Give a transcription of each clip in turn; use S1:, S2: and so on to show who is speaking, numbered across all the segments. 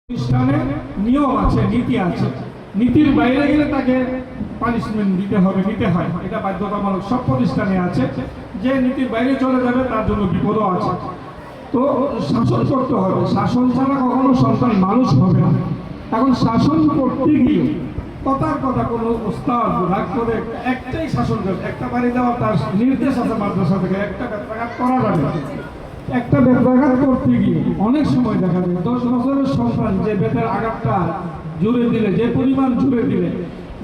S1: প্রতিষ্ঠানে নিয়ম আছে, নীতি আছে। নীতির বাইরে গেলে তাকে পানিশমেন্ট দিতে হয়, এটা বাধ্যতামূলক সব প্রতিষ্ঠানে আছে। যে নীতির বাইরে চলে যাবে তার জন্য বিপদও আছে। তো শাসন করতে হবে, শাসন ছাড়া কখনো সন্তান মানুষ হবে না। এখন শাসন করতে গিয়ে কথার কথা কোনো ওস্তাদ রাগ করে একটাই শাসন করে, একটা বাড়ি দেওয়া তার নির্দেশ আছে মাদ্রাসা থেকে, একটা ব্যাপার করা যাবে। একটা বেত্রাঘাত করতে গিয়ে অনেক সময় দেখা যায় 10 বছরের সন্তান যে বেতের আঘাতটা জুড়ে দিলে, যে পরিমাণ জুড়ে দিলে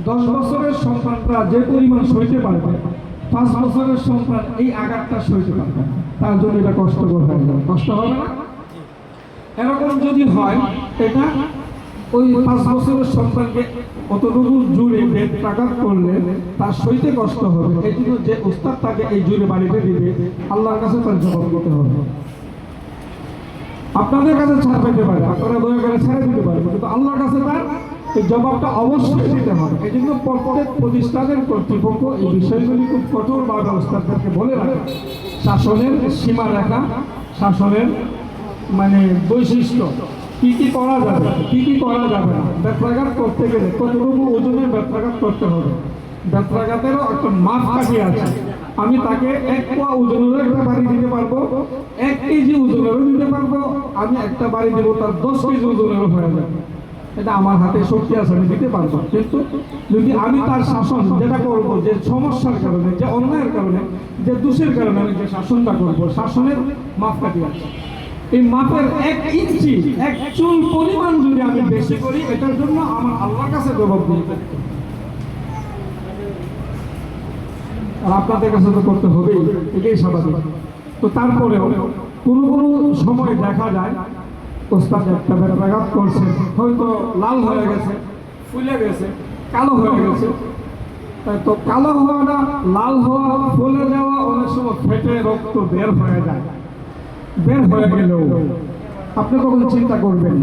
S1: 10 বছরের সন্তানটা যে পরিমাণ সইতে পারবে, 5 বছরের সন্তান এই আঘাতটা সইতে পারবে না। তার জন্য এটা কষ্টকর হয়ে যাবে, কষ্ট হবে না? এরকম যদি হয়, এটা ওই 5 বছরের সন্তানকে কতটুকু জুড়ে বেত্রাঘাত করলে তার সইতে কষ্ট হবে। এই জন্য যে উস্তাদ তাকে এই জুড়ে বাড়িতে দিবে, আল্লাহর কাছে তার জবাব দিতে হবে। আপনাদের কাছে ছাড় পেতে পারে, আপনারা দয়া করে ছেড়ে দিতে পারবেন, কিন্তু আল্লাহর কাছে তার এই জবাবটা অবশ্যই দিতে হবে। এই জন্য প্রত্যেক প্রতিষ্ঠানের কর্তৃপক্ষ এই বিষয়গুলি খুব কঠোরভাবে উস্তাদদেরকে বলে রাখে। শাসনের সীমা রেখা, শাসনের মানে বৈশিষ্ট্য, কি কি করা যাবে, কি কি করা যাবে না। বেত্রাঘাত করতে গেলে কতটুকু ওজনের বেত্রাঘাত করতে হবে, বেত্রাঘাতেরও একটা মাপকাঠি আছে। আমি তাকে 1 পোয়া ওজনেরও একটা বাড়ি দিতে পারবো, 1 কেজি ওজনেরও দিতে পারবো। আমি একটা বাড়ি দেবো তার 10 কেজি ওজনেরও হয়ে যাবে। এটা আমার হাতে শক্তি আছে, আমি দিতে পারবো। কিন্তু যদি আমি তার শাসন যেটা করবো, যে সমস্যার কারণে, যে অন্যায়ের কারণে, যে দোষের কারণে আমি যে শাসনটা করবো, শাসনের মাপকাঠি আছে। এই মাপের 1 ইঞ্চি 1 চুল পরিমাণ যদি আমি বেশি করি, এটার জন্য আমার আল্লাহর কাছে জবাব দিতে হবে। আর আপনাদের কাছে তো করতে হবেই, এটাই স্বাভাবিক। তো তারপরেও কোনো কোনো সময় দেখা যায় ওস্তাদ একটা বেত্রাঘাত করছে, হয়তো লাল হয়ে গেছে, ফুলে গেছে, কালো হয়ে গেছে। তো কালো হওয়াটা, লাল হওয়া, ফুলে যাওয়া, অনেক সময় ফেটে রক্ত বের হয়ে যায়। বের হয়ে গেলেও আপনি কখন চিন্তা করবেন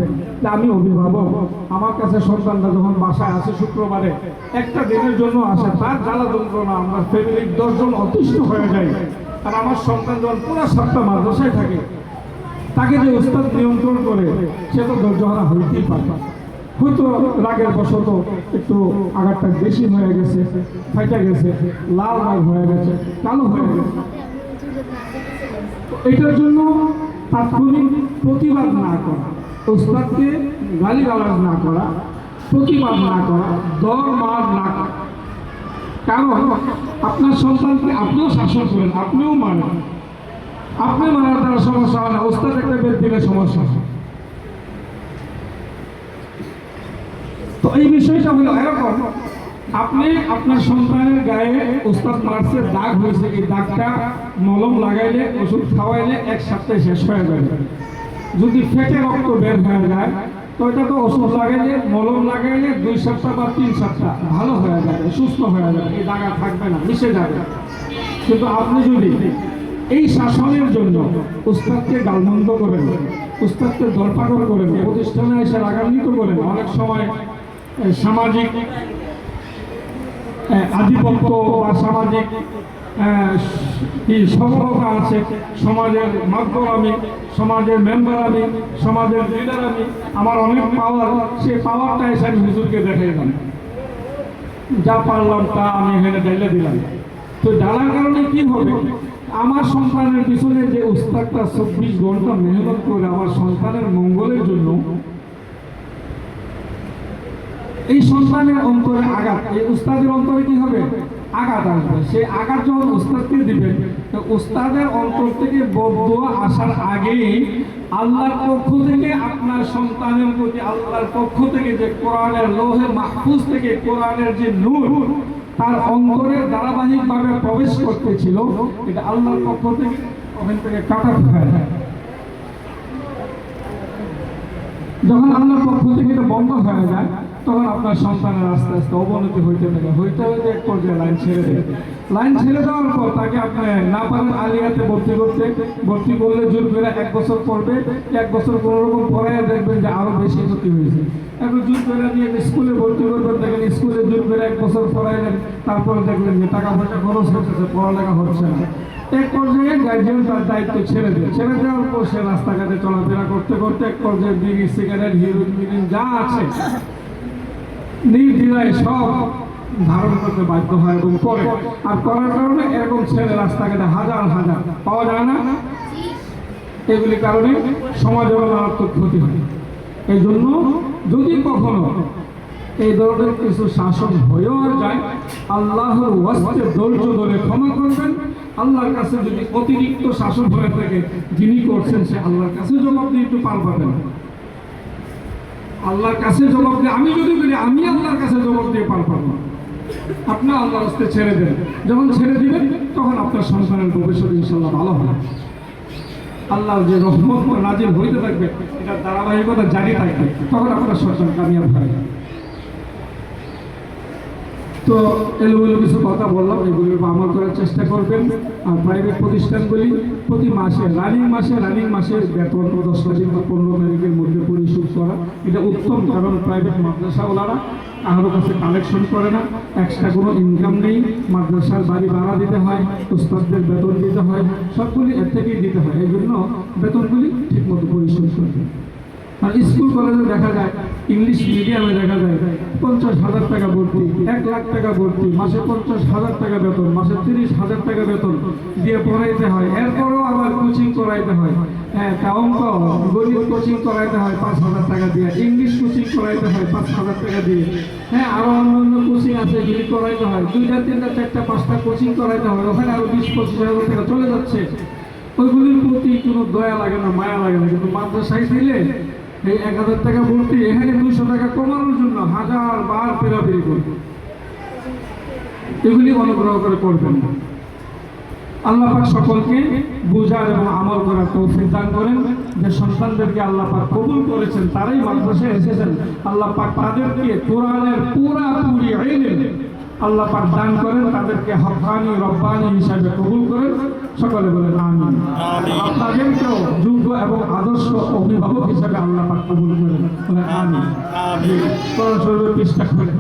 S1: যে আমি অভিভাবক, আমার কাছে সন্তানটা যখন বাসায় আসে শুক্রবারে, একটা দিনের জন্য আসে, তার জ্বালা যন্ত্রণা আমরা ফ্যামিলির 10 জন অতিষ্ঠ হয়ে যায়। আর আমার সন্তান যখন পুরো সপ্তাহ মাদ্রাসায় থাকে, তাকে যে উস্তাদ নিয়ন্ত্রণ করে, সে তো ধৈর্যহারা হইতেই পারে। হয়তো রাগের বশত একটু আঘাতটা বেশি হয়ে গেছে, ফাইটা গেছে, লাল রাগ হয়ে গেছে, কালো হয়ে গেছে। এটার জন্য তাৎক্ষণিক প্রতিবাদ না করা, উস্তাদকে গালিগালাজ না করা, প্রতিবাদ না করা, দর মার না করা। কারণ আপনার সন্তানকে আপনিও শাসন করেন, আপনিও মানেন, আপনি মানার দ্বারা সমস্যা হয় না, উস্তাদ একটা বের দিলে সমস্যা হয়। তো এই বিষয়টা হলো এরকম, আপনি আপনার সন্তানের গায়ে উস্তাদ মারছে, দাগ হয়েছে, এই দাগটা মলম লাগাইলে, ওষুধ খাওয়াইলে 1 সপ্তাহে শেষ হয়ে যাবে। যদি ফেটে রক্ত বের হয়ে যায়, তো এটা তো ওষুধ লাগাইলে, মলম লাগাইলে 2 সপ্তাহ বা 3 সপ্তাহ ভালো হয়ে যাবে, সুস্থ হয়ে যাবে, এই দাগ থাকবে না, মিশে যাবে। কিন্তু আপনি যদি এই শাসনের জন্য উস্তাদকে গালমন্দ করেন, উস্তাদকে দরপাকড় করেন, প্রতিষ্ঠানে এসে রাগান্বিত করেন, অনেক সময় সামাজিক আধিপত্য বা সামাজিক সফলতা আছে, সমাজের মাধ্যম আমি, সমাজের মেম্বার আমি, সমাজের লিডার আমি, আমার অনেক পাওয়ার, সেই পাওয়ারটা এসে আমি হুজুরকে দেখাই দিলাম, যা পারলাম তা আমি এখানে ঢেলে দিলাম। তো ঢালার কারণে কি হবে, আমার সন্তানের পিছনে যে উস্তাদটা 24 ঘন্টা মেহনত করে আমার সন্তানের মঙ্গলের জন্য, এই সন্তানের অন্তরে আঘাত, এই উস্তাদের অন্তরে কি হবে, আঘাত আসবে। সেই আঘাত যখন উস্তাদকে দিবেন, উস্তাদের অন্তর থেকে বদদুয়া আসার আগেই আল্লাহর পক্ষ থেকে আপনার সন্তানের প্রতি, আল্লাহর পক্ষ থেকে যে কোরআনের লৌহে মাহফুজ থেকে কোরআনের যে নূর তার অন্তরে ধারাবাহিকভাবে প্রবেশ করতেছিল, এটা আল্লাহর পক্ষ থেকে ওখান থেকে কাটা হয়ে যায়। যখন আল্লাহর পক্ষ থেকে এটা বন্ধ হয়ে যায়, তখন আপনার সন্তানের আস্তে আস্তে অবনতি হইতে হইতে এক পর্যায়ে লাইন ছেড়ে দেবে। লাইন ছেড়ে দেওয়ার পর তাকে আপনি না পারেন আলিয়াতে ভর্তি করলে জোর করে 1 বছর পড়বে, 1 বছর কোনো রকম পড়াইয়া দেখবেন যে আরো বেশি ক্ষতি হয়েছে। এখন জোর করে নিয়ে স্কুলে ভর্তি করবেন, দেখেন স্কুলে জোর করে 1 বছর পড়াইলেন, তারপরে দেখলেন যে টাকা পয়সা খরচ হচ্ছে, পড়ালেখা হচ্ছে না। এক পর্যায়ে গার্জিয়ান তার দায়িত্ব ছেড়ে দেওয়ার পর সে রাস্তাঘাটে চলাফেরা করতে করতে এক পর্যায়ে বিড়ি সিগারেট হিরোইন যা আছে নির্দ্বিধায় সব ধারণ করতে বাধ্য হয় এবং করে। আর করার কারণে এরকম ছেলে রাস্তাঘাটে হাজার হাজার পাওয়া যায় না। এগুলি কারণে সমাজের মারাত্মক ক্ষতি হয়। এই জন্য যদি কখনো এই ধরনের কিছু শাসন হয়েও যায়, আল্লাহর ওয়াস্তে ধৈর্য ধরে ক্ষমা করবেন। আল্লাহর কাছে যদি অতিরিক্ত শাসন হয়ে থাকে, যিনি করছেন সে আল্লাহর কাছে জবাব দিয়ে একটু পার পাবেন। আল্লাহর কাছে জবাব দিয়ে আমি যদি বলি আমি আল্লাহর কাছে জবাব দিয়ে পার পাবো, আপনি আল্লাহর রাস্তে ছেড়ে দেন। যখন ছেড়ে দিবেন তখন আপনার সন্তানের ভবিষ্যৎ ইনশাল্লাহ ভালো হবে। আল্লাহর যে রহমত নাজিল হইতে থাকবে, এটা ধারাবাহিকতা জারি থাকবে, তখন আপনার সন্তান কামিয়াব হবে। তো এলোমেলো কিছু কথা বললাম, এগুলির উপর আমল করার চেষ্টা করবেন। আর প্রাইভেট প্রতিষ্ঠানগুলি প্রতি মাসে রানিং মাসের বেতন 10 তারিখ বা 15 তারিখের মধ্যে পরিশোধ করা, এটা উত্তম। কারণ প্রাইভেট মাদ্রাসাওয়ালারা কারোর কাছে কালেকশন করে না, এক্সট্রা কোনো ইনকাম নেই। মাদ্রাসার বাড়ি ভাড়া দিতে হয়, উস্তাদদের বেতন দিতে হয়, সবগুলি এর থেকেই দিতে হয়। এই জন্য বেতনগুলি ঠিকমতো পরিশোধ করবে। আর স্কুল কলেজে দেখা যায়, ইংলিশ মিডিয়ামে দেখা যায় 50,000 টাকা ভর্তি, 1 লাখ টাকা ভর্তি, মাসে 50,000 টাকা বেতন, মাসে 30,000 টাকা বেতন দিয়ে পড়াইতে হয়। এরপরেও আবার কোচিং করাইতে হয়। হ্যাঁ, অঙ্ক গণিত কোচিং করাইতে হয় 5,000 টাকা দিয়ে, ইংলিশ কোচিং করাইতে হয় 5,000 টাকা দিয়ে। হ্যাঁ, আরো অন্য কোচিং আছে, এগুলি করাইতে হয় 2টা 3টা 4টা 5টা কোচিং করাইতে হয়। ওখানে আরো 20-25,000 টাকা চলে যাচ্ছে। ওইগুলির প্রতি কোনো দয়া লাগে না, মায়া লাগে না। কিন্তু মাদ্রাসায় দিলে এই 1,000 টাকা ভর্তি, এখানে 200 টাকা কমানোর জন্য 1000 বার পেরাপেরি করবে। এগুলি অনুগ্রহ করে করবেন না। আল্লাহ পাক সকলকে বোঝার এবং আমল করার তৌফিক দান করেন। যে সন্তানদেরকে আল্লাহ পাক কবুল করেছেন, তারাই মাদ্রাসায় এসেছেন, আল্লাহ পাক তাদেরকে কোরআনের পুরাপুরি ইলম আল্লাহ পাক দান করেন, তাদেরকে হক্কানি রব্বানি হিসাবে কবুল করেন। সকলে বলেন আমিন। আপনাদেরকেও যোগ্য এবং আদর্শ অভিভাবক হিসাবে আল্লাহ পাক কবুল করেন। আমিন। কোরআন শরীফের পৃষ্ঠা খুলে